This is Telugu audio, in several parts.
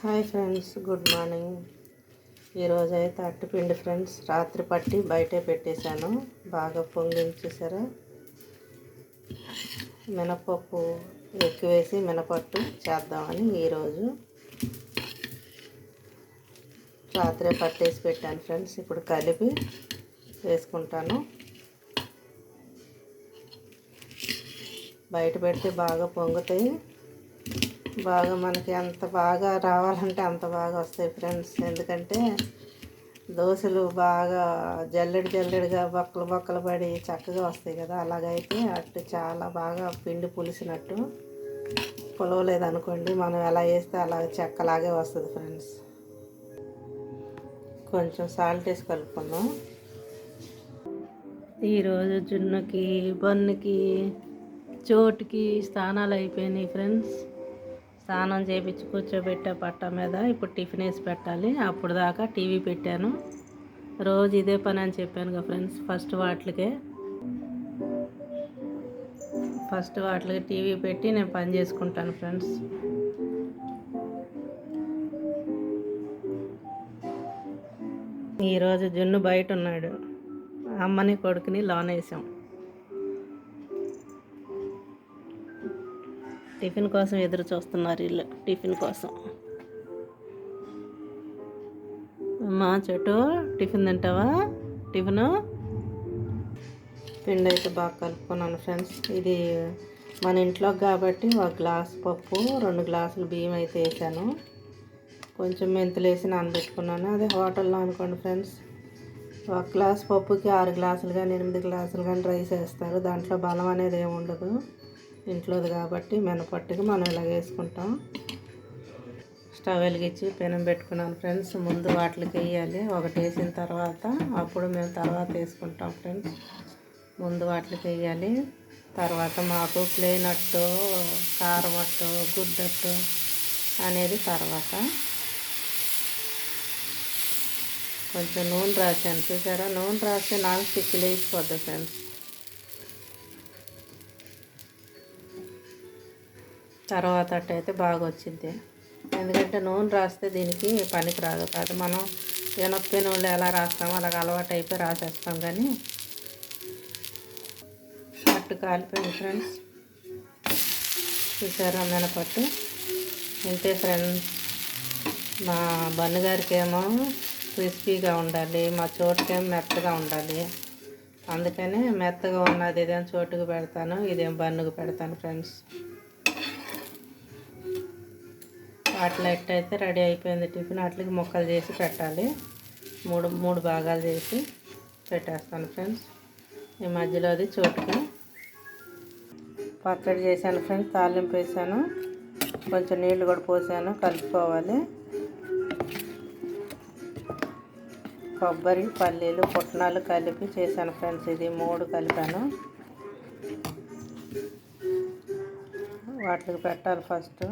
Hi friends, good morning. ఈరోజు అయితే అట్టిపిండి ఫ్రెండ్స్, రాత్రి పట్టి బయటే పెట్టేశాను. బాగా పొంగించేసారా. మినపప్పు ఎక్కువేసి మినపట్టు చేద్దామని ఈరోజు రాత్రే పట్టేసి పెట్టాను ఫ్రెండ్స్. ఇప్పుడు కలిపి వేసుకుంటాను. బయట పెడితే బాగా పొంగుతాయి. బాగా మనకి ఎంత బాగా రావాలంటే అంత బాగా వస్తాయి ఫ్రెండ్స్. ఎందుకంటే దోశలు బాగా జల్లెడిగా బొక్కలు పడి చక్కగా వస్తాయి కదా. అలాగైతే అట్టు చాలా బాగా పిండి పులిసినట్టు పులవలేదనుకోండి, మనం ఎలా వేస్తే అలా చెక్కలాగే వస్తుంది ఫ్రెండ్స్. కొంచెం సాల్ట్ వేసి కలుపుకుందాం. ఈరోజు జున్నుకి బన్నుకి చోటుకి స్నానాలు అయిపోయినాయి ఫ్రెండ్స్. స్నానం చేయించి కూర్చోబెట్టే పట్ట మీద ఇప్పుడు టిఫిన్ వేసి పెట్టాలి. అప్పుడు దాకా టీవీ పెట్టాను. రోజు ఇదే పని అని చెప్పాను కదా ఫ్రెండ్స్. ఫస్ట్ వాటికి టీవీ పెట్టి నేను పని చేసుకుంటాను ఫ్రెండ్స్. ఈరోజు జున్ను బయట ఉన్నాడు. అమ్మని కొడుకుని లోనేసాం. టిఫిన్ కోసం ఎదురు చూస్తున్నారు వీళ్ళు. టిఫిన్ కోసం అమ్మా చెట్టు టిఫిన్ తింటావా? టిఫిను పిండి అయితే బాగా కలుపుకున్నాను ఫ్రెండ్స్. ఇది మన ఇంట్లో కాబట్టి 1 గ్లాస్ పప్పు 2 గ్లాసులు బియ్యం అయితే వేసాను. కొంచెం మెంతులు వేసి నానబెట్టుకున్నాను. అదే హోటల్లో అనుకోండి ఫ్రెండ్స్, 1 గ్లాస్ పప్పుకి 6 గ్లాసులు కానీ 8 గ్లాసులు కానీ రైస్ వేస్తారు. దాంట్లో బలం అనేది ఏమి ఉండదు. ఇంట్లోది కాబట్టి మినపట్టుకి మనం ఇలా వేసుకుంటాం. స్టవ్ వెలిగించి పెనం పెట్టుకున్నాను ఫ్రెండ్స్. ముందు వాటికి వేయాలి. ఒకటి వేసిన తర్వాత అప్పుడు మేము తర్వాత వేసుకుంటాం ఫ్రెండ్స్. ముందు వాటికి వేయాలి. తర్వాత మాకు ప్లేన్ అట్టు, కారం అట్టు, గుడ్డట్టు అనేది తర్వాత. కొంచెం నూనె రాశాను, చూసారా? నూనె రాస్తే నాకు స్టిక్లు వేసిపోద్ది ఫ్రెండ్స్. తర్వాత అట్టయితే బాగా వచ్చింది. ఎందుకంటే నూనె రాస్తే దీనికి పనికి రాదు. కాదు మనం ఎనొప్పే నూనెలో ఎలా రాస్తామో అలాగ అలవాటు అయిపోయి రాసేస్తాం. కానీ పట్టు కాలిపోయింది ఫ్రెండ్స్. చూసారా మినపట్టు? ఇంతే ఫ్రెండ్స్. మా బన్నుగారికి ఏమో క్రిస్పీగా ఉండాలి, మా చోటుకేమో మెత్తగా ఉండాలి. అందుకని మెత్తగా ఉన్నది ఇదేం చోటుకు పెడతాను, ఇదేం బన్నుకు పెడతాను ఫ్రెండ్స్. వాటిలో ఎట్టయితే రెడీ అయిపోయింది టిఫిన్. వాటికి ముక్కలు చేసి పెట్టాలి. మూడు భాగాలు చేసి పెట్టేస్తాను ఫ్రెండ్స్. ఈ మధ్యలో అది చోటుకి పచ్చడి చేశాను ఫ్రెండ్స్. తాలింపు వేసాను, కొంచెం నీళ్ళు కూడా పోసాను. కలుపుకోవాలి. కొబ్బరి, పల్లీలు, పుట్నాలు కలిపి చేశాను ఫ్రెండ్స్. ఇది 3 కలిపాను. వాటికి పెట్టాలి ఫస్ట్.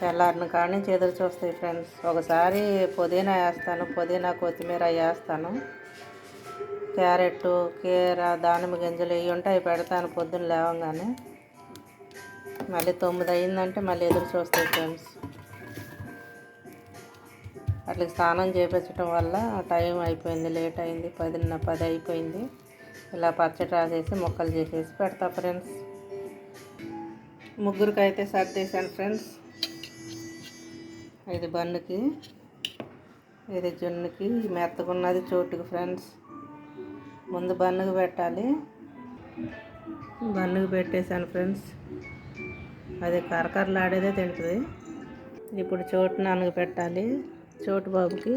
తెల్లారిన కాడి నుంచి ఎదురు చూస్తాయి ఫ్రెండ్స్. ఒకసారి పుదీనా వేస్తాను, పుదీనా కొత్తిమీర వేస్తాను. క్యారెట్, కీర, దానిమ్మ గింజలు ఇవి ఉంటాయి పెడతాను పొద్దున్న లేవగానే. మళ్ళీ 9 అయిందంటే మళ్ళీ ఎదురు చూస్తాయి ఫ్రెండ్స్. అట్లా స్నానం చేయించడం వల్ల టైం అయిపోయింది, లేట్ అయింది. 10 అయిపోయింది. ఇలా పచ్చడి రాసేసి ముక్కలు చేసేసి పెడతా ఫ్రెండ్స్. ముగ్గురికి అయితే సర్దేశాను ఫ్రెండ్స్. ఇది బన్నుకి, ఇది జున్నుకి, మెత్తగున్నది చోటుకి ఫ్రెండ్స్. ముందు బన్నుకు పెట్టాలి. బన్నుకు పెట్టేశాను ఫ్రెండ్స్. అది కరకరలాడేదే తింటుంది. ఇప్పుడు చోటు నాన్నకు పెట్టాలి. చోటు బాబుకి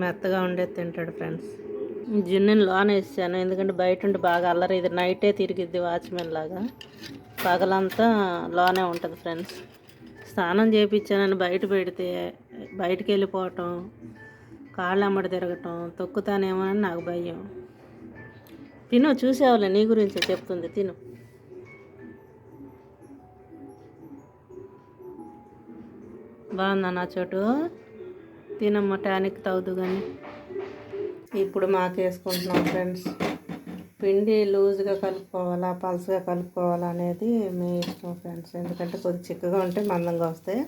మెత్తగా ఉండేది తింటాడు ఫ్రెండ్స్. జున్నుని లోన వేసాను, ఎందుకంటే బయట ఉండి బాగా అల్లరి. ఇది నైటే తిరిగిద్ది వాచ్మెన్ లాగా. పగలంతా లోనే ఉంటుంది ఫ్రెండ్స్. స్నానం చేయించానని బయట పెడితే బయటికి వెళ్ళిపోవటం, కాళ్ళు అమ్మడి తిరగటం, తొక్కుతానేమోనని నాకు భయం. తిను, చూసేవాళ్ళే నీ గురించే చెప్తుంది. తిను. బాగుందా నా చోటు? తినమ్మ, టానిక్ తాగుతూ. కానీ ఇప్పుడు మాకు వేసుకుంటున్నాం ఫ్రెండ్స్. పిండి లూజ్గా కలుపుకోవాలా పల్స్గా కలుపుకోవాలా అనేది మీ ఇష్టం ఫ్రెండ్స్. ఎందుకంటే కొద్దిగా చిక్కగా ఉంటే మందంగా వస్తాయి,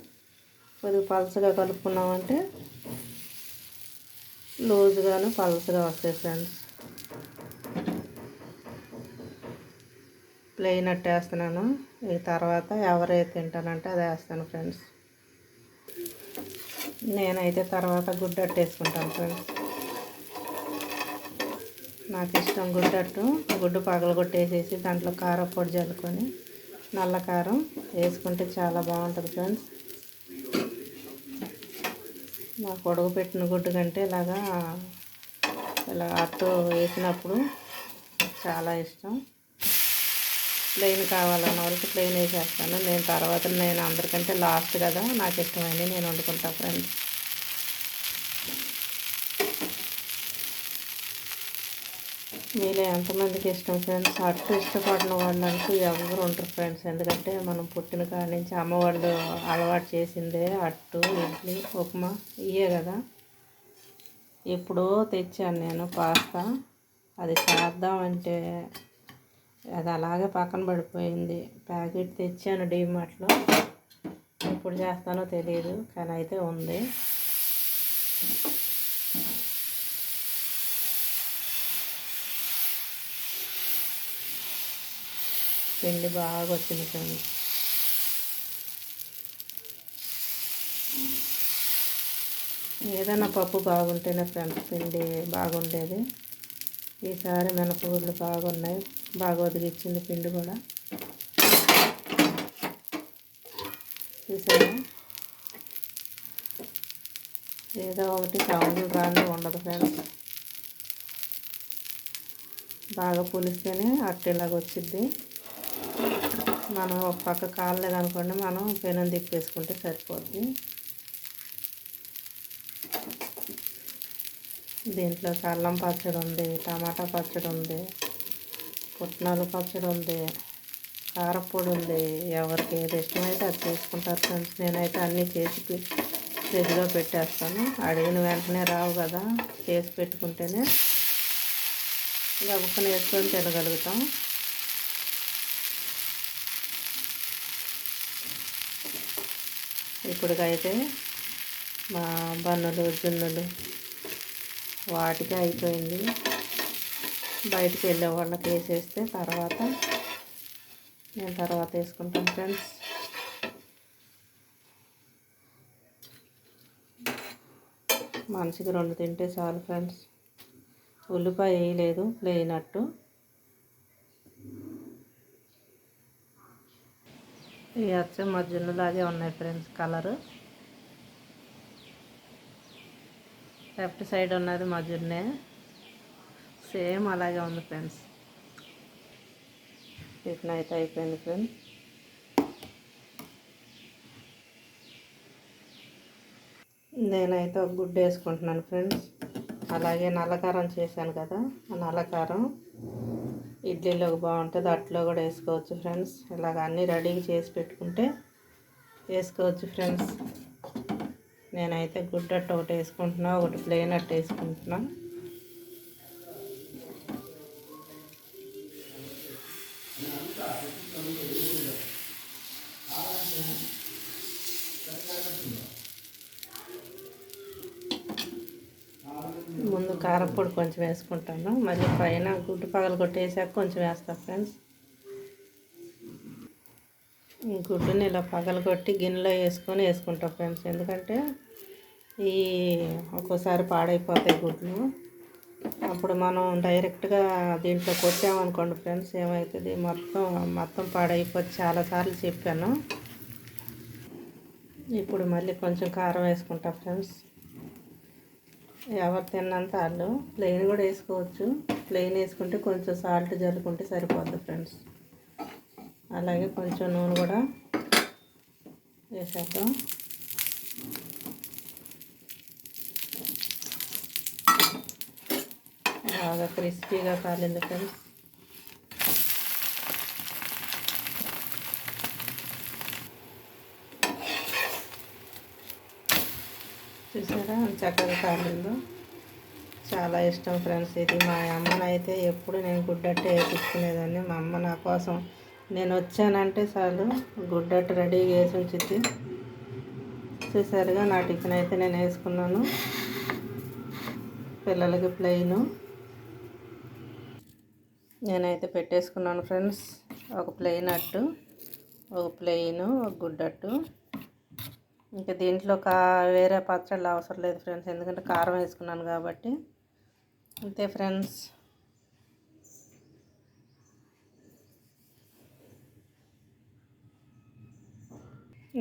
కొద్దిగా పల్స్గా కలుపుకున్నామంటే లూజ్గాను పల్స్గా వస్తాయి ఫ్రెండ్స్. ప్లెయిన్ అట్టు వేస్తున్నాను. ఈ తర్వాత ఎవరైతే తింటానంటే అది వేస్తాను ఫ్రెండ్స్. నేనైతే తర్వాత గుడ్డట్టు వేసుకుంటాను ఫ్రెండ్స్. నాకు ఇష్టం గుడ్డట్టు. గుడ్డు పగలగొట్టేసేసి దాంట్లో కారపొడి జల్లుకొని నల్ల కారం వేసుకుంటే చాలా బాగుంటుంది ఫ్రెండ్స్. నాకు ఉడకపెట్టిన గుడ్డు కంటే ఇలా అట్టు వేసినప్పుడు చాలా ఇష్టం. ప్లెయిన్ కావాలన్న వాళ్ళకి ప్లెయిన్ వేసేస్తాను. నేను అందరికంటే లాస్ట్ కదా, నాకు ఇష్టమైనవి నేను వండుకుంటా ఫ్రెండ్స్. మీలో ఎంతమందికి ఇష్టం ఫ్రెండ్స్? అట్టు ఇష్టపడిన వాళ్ళంటూ ఎవరు ఉంటారు ఫ్రెండ్స్. ఎందుకంటే మనం పుట్టిన కాడి నుంచి అమ్మ వాళ్ళు అలవాటు చేసిందే అట్టు, ఇడ్లీ, ఉప్మా ఇవే కదా. ఎప్పుడో తెచ్చాను నేను పాస్తా. అది చేద్దామంటే అది అలాగే పక్కన పడిపోయింది. ప్యాకెట్ తెచ్చాను డీమార్ట్లో. ఎప్పుడు చేస్తానో తెలియదు, కానీ అయితే ఉంది. పిండి బాగా వచ్చింది ఫ్రెండ్స్. ఏదైనా పప్పు బాగుంటేనే ఫ్రెండ్స్ పిండి బాగుండేది. ఈసారి మినపగుళ్ళు బాగున్నాయి, బాగా ఒదిగిచ్చింది పిండి కూడా. చూసారా, ఏదో ఒకటి సౌండ్లు రాని ఉండదు ఫ్రెండ్స్. బాగా పులిస్తేనే అట్టేలాగా వచ్చింది. మనం ఒక పక్క కాలేదనుకోండి, మనం పెనం తిప్పేసుకుంటే సరిపోద్ది. దీంట్లో అల్లం పచ్చడి ఉంది, టమాటా పచ్చడి ఉంది, పుట్నాలు పచ్చడి ఉంది, కారపొడి ఉంది. ఎవరికి ఏది ఇష్టమైతే అది చేసుకుంటారు ఫ్రెండ్స్. నేనైతే అన్నీ చేసి ఫ్రిడ్జ్లో పెట్టేస్తాను. అడిగిన వెంటనే రావు కదా, చేసి పెట్టుకుంటేనే గబుక్కని వేసుకొని తినగలుగుతాం. ఇప్పటికైతే మా బన్నులు జున్నులు వాటికి అయిపోయింది. బయటికి వెళ్ళే వాళ్ళకి వేసేస్తే నేను తర్వాత వేసుకుంటాను ఫ్రెండ్స్. మనిషికి 2 తింటే చాలు ఫ్రెండ్స్. ఉల్లిపాయ వేయలేదు, ప్లెయిన్ అట్టు. ఈ అచ్చం మా జున్నులాగే ఉన్నాయి ఫ్రెండ్స్. కలరు లెఫ్ట్ సైడ్ ఉన్నది మా జున్నే, సేమ్ అలాగే ఉంది ఫ్రెండ్స్. టిఫిన్ అయితే అయిపోయింది ఫ్రెండ్స్. నేనైతే ఒక గుడ్డు వేసుకుంటున్నాను ఫ్రెండ్స్. అలాగే నల్లకారం చేశాను కదా, ఆ నల్లకారం ఇడ్లీలోకి బాగుంటుంది, అట్లో కూడా వేసుకోవచ్చు ఫ్రెండ్స్. ఇలాగ అన్నీ రెడీగా చేసి పెట్టుకుంటే వేసుకోవచ్చు ఫ్రెండ్స్. నేనైతే గుడ్డు అట్టు ఒకటి వేసుకుంటున్నా, ఒకటి ప్లెయిన్ అట్టు వేసుకుంటున్నా. ముందు కారపొడి కొంచెం వేసుకుంటాను, మళ్ళీ పైన గుడ్డు పగలు కొట్టేసాక కొంచెం వేస్తాను ఫ్రెండ్స్. ఈ గుడ్డుని ఇలా పగలగొట్టి గిన్నెలో వేసుకుంటాం ఫ్రెండ్స్. ఎందుకంటే ఒక్కోసారి పాడైపోతాయి గుడ్లు. అప్పుడు మనం డైరెక్ట్గా దీంట్లో కొట్టామనుకోండి ఫ్రెండ్స్, ఏమవుతుంది, మొత్తం పాడైపోతే చాలాసార్లు చెప్పాను. ఇప్పుడు మళ్ళీ కొంచెం కారం వేసుకుంటా ఫ్రెండ్స్. ఎవరు తిన్నంత వాళ్ళు ప్లెయిన్ కూడా వేసుకోవచ్చు. ప్లెయిన్ వేసుకుంటే కొంచెం సాల్ట్ జల్లుకుంటే సరిపోద్ది ఫ్రెండ్స్. అలాగే కొంచెం నూనె కూడా వేసేద్దాం. బాగా క్రిస్పీగా కాలింది ఫ్రెండ్స్. చూసారా చక్కగా కాలిందో. చాలా ఇష్టం ఫ్రెండ్స్. ఇది మా అమ్మనైతే ఎప్పుడు నేను గుడ్డట్టే వేయించుకునేదాన్ని. మా అమ్మ నా కోసం నేను వచ్చానంటే చాలు గుడ్డట్టు రెడీగా వేసి ఉంచిద్ది. చూసారుగా నా టిఫిన్ అయితే నేను వేసుకున్నాను. పిల్లలకి ప్లెయిన్ నేనైతే పెట్టేసుకున్నాను ఫ్రెండ్స్. ఒక ప్లెయిన్ అట్టు, ఒక ప్లెయిన్, ఒక గుడ్డట్టు. ఇంకా దీంట్లో వేరే పచ్చళ్ళు అవసరం లేదు ఫ్రెండ్స్, ఎందుకంటే కారం వేసుకున్నాను కాబట్టి. అంతే ఫ్రెండ్స్.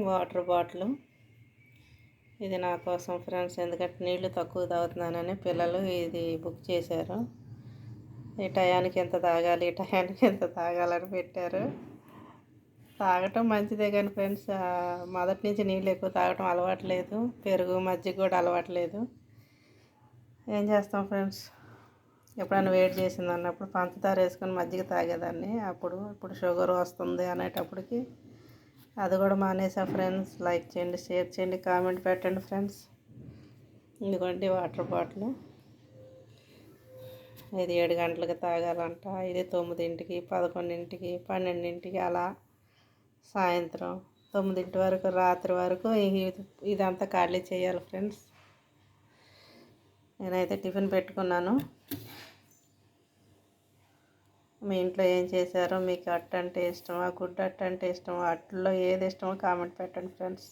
వాటర్ బాటిల్ ఇది నా కోసం ఫ్రెండ్స్, ఎందుకంటే నీళ్లు తక్కువ తాగుతున్నానని పిల్లలు ఇది బుక్ చేశారు. ఈ టయానికి ఎంత తాగాలి, ఈ టయానికి ఎంత తాగాలని పెట్టారు. తాగటం మంచిదే కానీ ఫ్రెండ్స్, మొదటి నుంచి నీళ్ళు ఎక్కువ తాగటం అలవాట్లేదు. పెరుగు మజ్జిగ కూడా అలవాట్లేదు. ఏం చేస్తాం ఫ్రెండ్స్, ఎప్పుడైనా వేడి చేసింది అన్నప్పుడు పంచదార వేసుకొని మజ్జిగ తాగేదాన్ని. ఇప్పుడు షుగర్ వస్తుంది అనేటప్పటికి అది కూడా మానేసా ఫ్రెండ్స్. లైక్ చేయండి, షేర్ చేయండి, కామెంట్ పెట్టండి ఫ్రెండ్స్. ఇదిగోండి వాటర్ బాటిల్. ఇది 7 గంటలకి తాగాలంట. ఇది 9ంటికి, 11ంటికి, 12ంటికి, అలా సాయంత్రం 9 వరకు, రాత్రి వరకు ఇదంతా ఖాళీ చేయాలి ఫ్రెండ్స్. నేనైతే టిఫిన్ పెట్టుకున్నాను. మీ ఇంట్లో ఏం చేశారో, మీకు అట్టు అంటే ఇష్టమా, గుడ్డ అట్టు అంటే ఇష్టమా, అట్టులో ఏది ఇష్టమో కామెంట్ పెట్టండి ఫ్రెండ్స్.